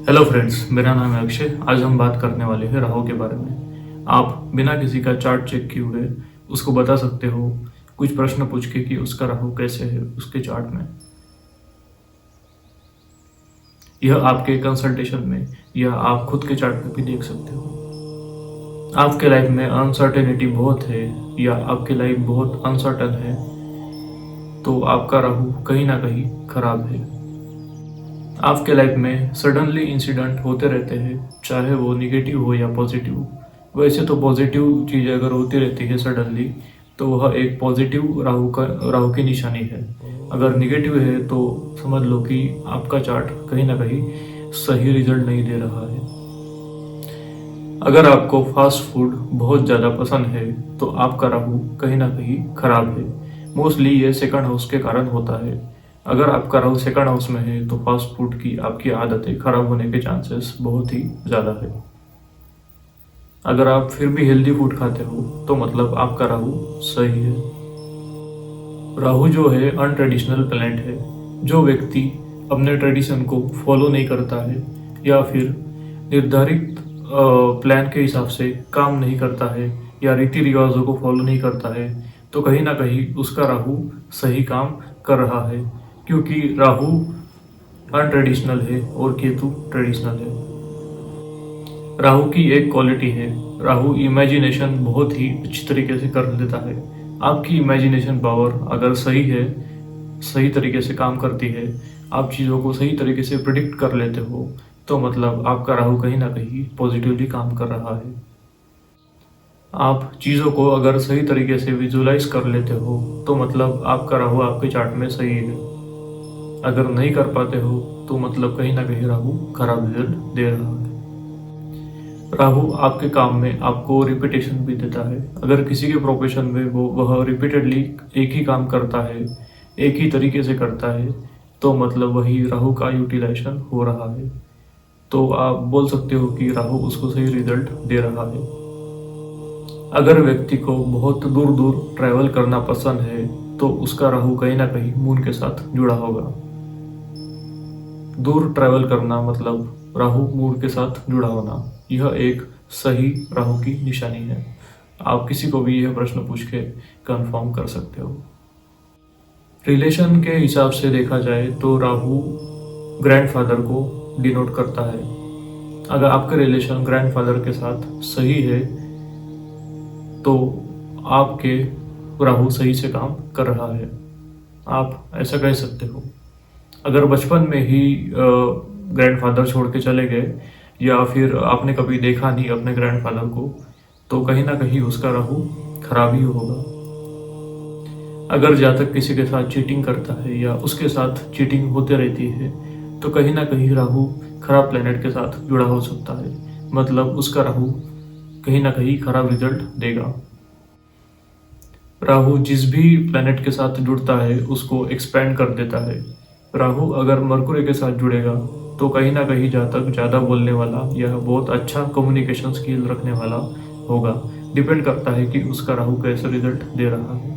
Hello friends, मेरा नाम है अक्षय। आज हम बात करने वाले हैं राहु के बारे में। आप बिना किसी का चार्ट चेक किए हुए उसको बता सकते हो कुछ प्रश्न पूछ के कि उसका राहु कैसे है उसके चार्ट में। यह आपके कंसल्टेशन में या आप खुद के चार्ट में भी देख सकते हो। आपके लाइफ में अनसर्टेनिटी बहुत है या आपकी लाइफ बहुत अनसर्टन है तो आपका राहु कहीं ना कहीं खराब है। आपके लाइफ में सडनली इंसिडेंट होते रहते हैं, चाहे वो निगेटिव हो या पॉजिटिव। वैसे तो पॉजिटिव चीज़ें अगर होती रहती है सडनली तो वह एक पॉजिटिव राहु की निशानी है। अगर निगेटिव है तो समझ लो कि आपका चार्ट कहीं ना कहीं सही रिजल्ट नहीं दे रहा है। अगर आपको फास्ट फूड बहुत ज़्यादा पसंद है तो आपका राहु कहीं ना कहीं खराब है। मोस्टली ये सेकंड हाउस के कारण होता है। अगर आपका राहु सेकंड हाउस में है तो फास्ट फूड की आपकी आदतें खराब होने के चांसेस बहुत ही ज़्यादा है। अगर आप फिर भी हेल्दी फूड खाते हो तो मतलब आपका राहु सही है। राहु जो है अनट्रेडिशनल प्लैनेट है। जो व्यक्ति अपने ट्रेडिशन को फॉलो नहीं करता है या फिर निर्धारित प्लान के हिसाब से काम नहीं करता है या रीति रिवाजों को फॉलो नहीं करता है तो कहीं ना कहीं उसका राहु सही काम कर रहा है, क्योंकि राहु अनट्रेडिशनल है और केतु ट्रेडिशनल है। राहु की एक क्वालिटी है, राहु इमेजिनेशन बहुत ही अच्छी तरीके से कर लेता है। आपकी इमेजिनेशन पावर अगर सही है, सही तरीके से काम करती है, आप चीज़ों को सही तरीके से प्रिडिक्ट कर लेते हो तो मतलब आपका राहु कहीं ना कहीं पॉजिटिवली काम कर रहा है। आप चीज़ों को अगर सही तरीके से विजुलाइज कर लेते हो तो मतलब आपका राहु आपके चार्ट में सही है। अगर नहीं कर पाते हो तो मतलब कहीं ना कहीं राहु खराब रिजल्ट दे रहा है। राहु आपके काम में आपको रिपीटेशन भी देता है। अगर किसी के प्रोफेशन में वह रिपीटेडली एक ही काम करता है, एक ही तरीके से करता है तो मतलब वही राहु का यूटिलाइजेशन हो रहा है। तो आप बोल सकते हो कि राहु उसको सही रिजल्ट दे रहा है। अगर व्यक्ति को बहुत दूर दूर ट्रैवल करना पसंद है तो उसका राहु कहीं ना कहीं मून के साथ जुड़ा होगा। दूर ट्रैवल करना मतलब राहु मून के साथ जुड़ा होना, यह एक सही राहु की निशानी है। आप किसी को भी यह प्रश्न पूछ के कंफर्म कर सकते हो। रिलेशन के हिसाब से देखा जाए तो राहु ग्रैंडफादर को डिनोट करता है। अगर आपका रिलेशन ग्रैंडफादर के साथ सही है तो आपके राहु सही से काम कर रहा है, आप ऐसा कह सकते हो। अगर बचपन में ही ग्रैंडफादर छोड़ के चले गए या फिर आपने कभी देखा नहीं अपने ग्रैंडफादर को तो कहीं ना कहीं उसका राहु खराब ही होगा। अगर जातक किसी के साथ चीटिंग करता है या उसके साथ चीटिंग होते रहती है तो कहीं ना कहीं राहु खराब प्लेनेट के साथ जुड़ा हो सकता है, मतलब उसका राहु कहीं ना कहीं खराब रिजल्ट देगा। राहु जिस भी प्लेनेट के साथ जुड़ता है उसको एक्सपेंड कर देता है। राहु अगर मरकुरी के साथ जुड़ेगा तो कहीं ना कहीं जातक ज़्यादा बोलने वाला या बहुत अच्छा कम्युनिकेशन स्किल रखने वाला होगा। डिपेंड करता है कि उसका राहु कैसा रिजल्ट दे रहा है।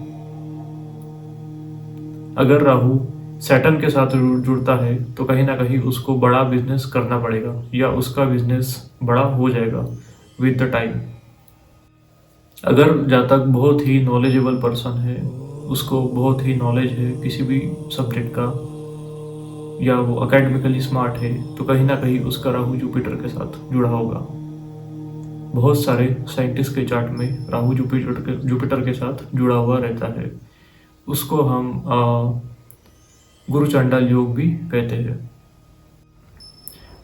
अगर राहु सैटर्न के साथ जुड़ता है तो कहीं ना कहीं उसको बड़ा बिजनेस करना पड़ेगा या उसका बिजनेस बड़ा हो जाएगा विद द टाइम। अगर जातक बहुत ही नॉलेजेबल पर्सन है, उसको बहुत ही नॉलेज है किसी भी सब्जेक्ट का या वो अकेडमिकली स्मार्ट है तो कहीं ना कहीं उसका राहु जुपिटर के साथ जुड़ा होगा। बहुत सारे साइंटिस्ट के चार्ट में राहु जुपिटर के साथ जुड़ा हुआ रहता है। उसको हम गुरु चांडाल योग भी कहते हैं।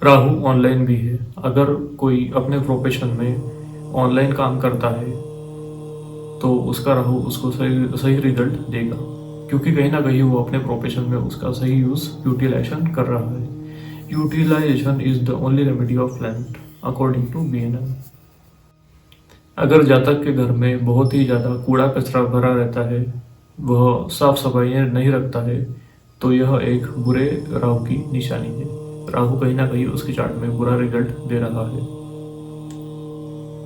राहु ऑनलाइन भी है। अगर कोई अपने प्रोफेशन में ऑनलाइन काम करता है तो उसका राहु उसको सही सही रिजल्ट देगा, क्योंकि कहीं ना कहीं वो अपने प्रोफेशन में उसका सही यूज यूटिलाइजेशन कर रहा है। Utilization is the only remedy of planet according to BNN। अगर जातक के घर में बहुत ही ज़्यादा कूड़ा कचरा भरा रहता है, वह साफ सफाई नहीं रखता है तो यह एक बुरे राहु की निशानी है। राहु कहीं ना कहीं उसके चार्ट में बुरा रिजल्ट दे रहा है।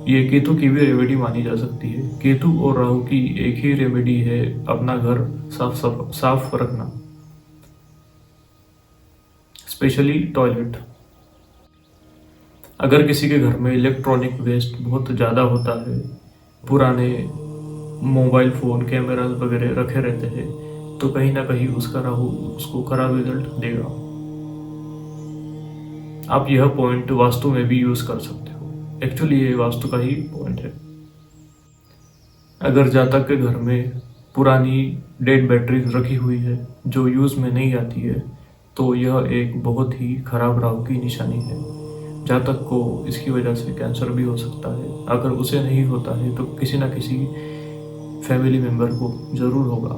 ये केतु की भी रेमेडी मानी जा सकती है। केतु और राहु की एक ही रेमेडी है, अपना घर साफ रखना, स्पेशली टॉयलेट। अगर किसी के घर में इलेक्ट्रॉनिक वेस्ट बहुत ज़्यादा होता है, पुराने मोबाइल फ़ोन, कैमरा वगैरह रखे रहते हैं, तो कहीं ना कहीं उसका राहु उसको खराब रिजल्ट देगा। आप यह पॉइंट वास्तु में भी यूज़ कर सकते हो। एक्चुअली ये वास्तु का ही पॉइंट है। अगर जातक के घर में पुरानी डेड बैटरीज रखी हुई है जो यूज़ में नहीं आती है, तो यह एक बहुत ही खराब राहु की निशानी है। जातक को इसकी वजह से कैंसर भी हो सकता है। अगर उसे नहीं होता है तो किसी न किसी फैमिली मेम्बर को ज़रूर होगा।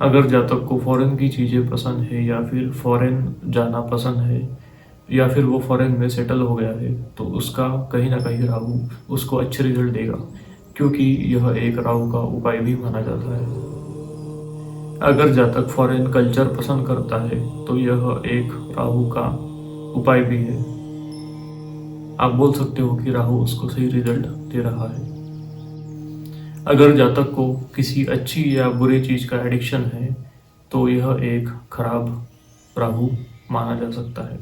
अगर जातक को फॉरेन की चीज़ें पसंद है या फिर फॉरेन जाना पसंद है या फिर वो फॉरेन में सेटल हो गया है, तो उसका कहीं ना कहीं राहु उसको अच्छे रिजल्ट देगा, क्योंकि यह एक राहु का उपाय भी माना जाता है। अगर जातक फॉरेन कल्चर पसंद करता है तो यह एक राहु का उपाय भी है। आप बोल सकते हो कि राहु उसको सही रिजल्ट दे रहा है। अगर जातक को किसी अच्छी या बुरी चीज़ का एडिक्शन है, तो यह एक खराब राहु माना जा सकता है।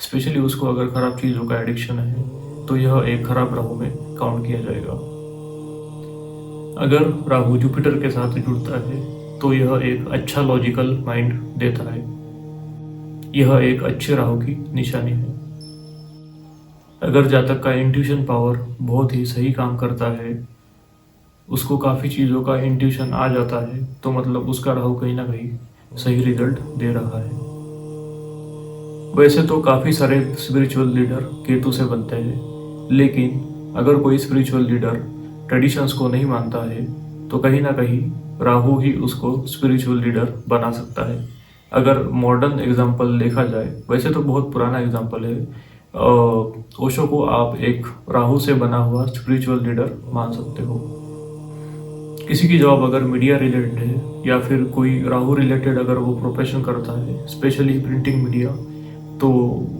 स्पेशली उसको अगर खराब चीज़ों का एडिक्शन है तो यह एक खराब राहु में काउंट किया जाएगा। अगर राहु जुपिटर के साथ जुड़ता है तो यह एक अच्छा लॉजिकल माइंड देता है। यह एक अच्छे राहु की निशानी है। अगर जातक का इंट्यूशन पावर बहुत ही सही काम करता है, उसको काफ़ी चीज़ों का इंट्यूशन आ जाता है, तो मतलब उसका राहु कहीं ना कहीं सही रिजल्ट दे रहा है। वैसे तो काफ़ी सारे स्पिरिचुअल लीडर केतु से बनते हैं, लेकिन अगर कोई स्पिरिचुअल लीडर ट्रेडिशंस को नहीं मानता है तो कहीं ना कहीं राहु ही उसको स्पिरिचुअल लीडर बना सकता है। अगर मॉडर्न एग्जांपल देखा जाए, वैसे तो बहुत पुराना एग्जांपल है, ओशो को आप एक राहु से बना हुआ स्पिरिचुअल लीडर मान सकते हो। किसी की जॉब अगर मीडिया रिलेटेड है या फिर कोई राहु रिलेटेड अगर वो प्रोफेशन करता है, स्पेशली प्रिंटिंग मीडिया, तो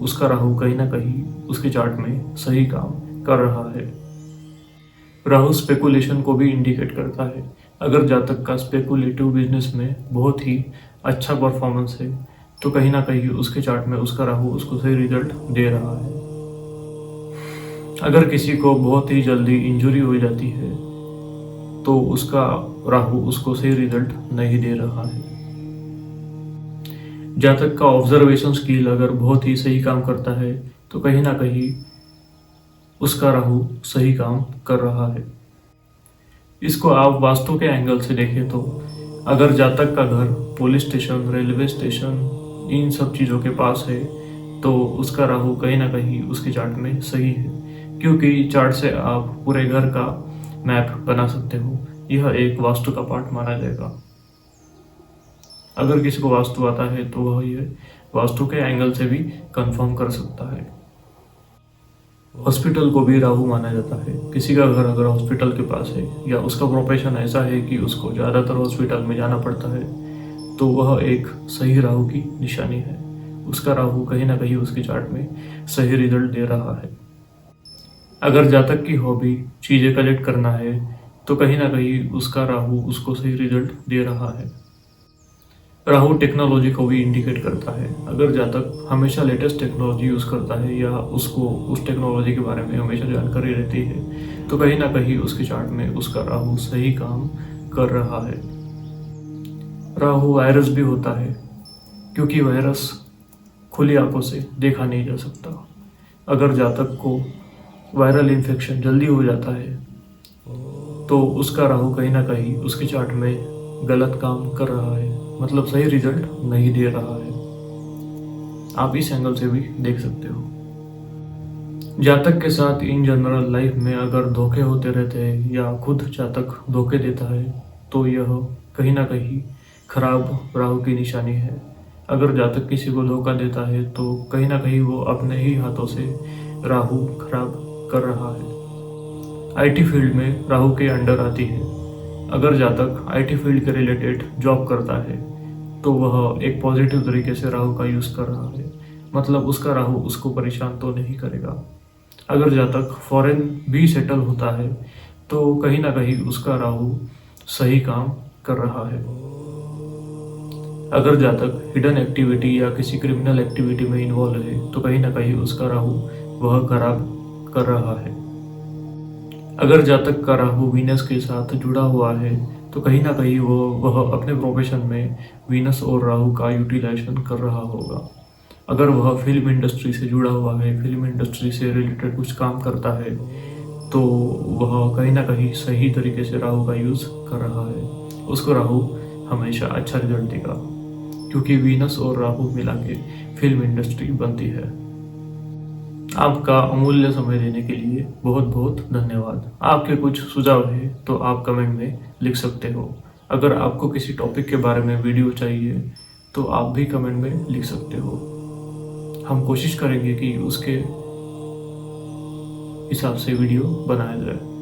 उसका राहु कहीं ना कहीं उसके चार्ट में सही काम कर रहा है। राहु स्पेकुलेशन को भी इंडिकेट करता है। अगर जातक का स्पेकुलेटिव बिजनेस में बहुत ही अच्छा परफॉर्मेंस है, तो कहीं ना कहीं उसके चार्ट में उसका राहु उसको सही रिजल्ट दे रहा है। अगर किसी को बहुत ही जल्दी इंजरी हो जाती है तो उसका राहु उसको सही रिजल्ट नहीं दे रहा है। जातक का ऑब्जर्वेशन स्किल अगर बहुत ही सही काम करता है तो कहीं ना कहीं उसका राहु सही काम कर रहा है। इसको आप वास्तु के एंगल से देखें तो अगर जातक का घर पुलिस स्टेशन, रेलवे स्टेशन, इन सब चीज़ों के पास है, तो उसका राहु कहीं ना कहीं उसके चार्ट में सही है, क्योंकि चार्ट से आप पूरे घर का मैप बना सकते हो। यह एक वास्तु का पार्ट माना जाएगा। अगर किसी को वास्तु आता है तो वह ये वास्तु के एंगल से भी कंफर्म कर सकता है। हॉस्पिटल को भी राहु माना जाता है। किसी का घर अगर हॉस्पिटल के पास है या उसका प्रोफेशन ऐसा है कि उसको ज़्यादातर हॉस्पिटल में जाना पड़ता है, तो वह एक सही राहु की निशानी है। उसका राहु कहीं ना कहीं उसके चार्ट में सही रिजल्ट दे रहा है। अगर जातक की हॉबी चीज़ें कलेक्ट करना है, तो कहीं ना कहीं उसका राहु उसको सही रिजल्ट दे रहा है। राहु टेक्नोलॉजी को भी इंडिकेट करता है। अगर जातक हमेशा लेटेस्ट टेक्नोलॉजी यूज़ करता है या उसको उस टेक्नोलॉजी के बारे में हमेशा जानकारी रहती है, तो कहीं ना कहीं उसके चार्ट में उसका राहु सही काम कर रहा है। राहु वायरस भी होता है, क्योंकि वायरस खुली आंखों से देखा नहीं जा सकता। अगर जातक को वायरल इन्फेक्शन जल्दी हो जाता है तो उसका राहु कहीं ना कहीं उसके चार्ट में गलत काम कर रहा है, मतलब सही रिजल्ट नहीं दे रहा है। आप इस एंगल से भी देख सकते हो। जातक के साथ इन जनरल लाइफ में अगर धोखे होते रहते हैं या खुद जातक धोखे देता है, तो यह कहीं ना कहीं खराब राहु की निशानी है। अगर जातक किसी को धोखा देता है तो कहीं ना कहीं वो अपने ही हाथों से राहु खराब कर रहा है। आईटी फील्ड में राहु के अंडर आती है। अगर जातक आईटी फील्ड के रिलेटेड जॉब करता है तो वह एक पॉजिटिव तरीके से राहु का यूज़ कर रहा है, मतलब उसका राहु उसको परेशान तो नहीं करेगा। अगर जातक फॉरेन भी सेटल होता है तो कहीं ना कहीं उसका राहु सही काम कर रहा है। अगर जातक हिडन एक्टिविटी या किसी क्रिमिनल एक्टिविटी में इन्वॉल्व है तो कहीं ना कहीं उसका राहु वह खराब कर रहा है। अगर जातक का राहु वीनस के साथ जुड़ा हुआ है तो कहीं ना कहीं वह अपने प्रोफेशन में वीनस और राहु का यूटिलाइजेशन कर रहा होगा। अगर वह फिल्म इंडस्ट्री से जुड़ा हुआ है, फिल्म इंडस्ट्री से रिलेटेड कुछ काम करता है, तो वह कहीं ना कहीं सही तरीके से राहु का यूज़ कर रहा है। उसको राहु हमेशा अच्छा रिजल्ट देगा, क्योंकि वीनस और राहु मिला के फिल्म इंडस्ट्री बनती है। आपका अमूल्य समय देने के लिए बहुत बहुत धन्यवाद। आपके कुछ सुझाव है तो आप कमेंट में लिख सकते हो। अगर आपको किसी टॉपिक के बारे में वीडियो चाहिए तो आप भी कमेंट में लिख सकते हो। हम कोशिश करेंगे कि उसके हिसाब से वीडियो बनाया जाए।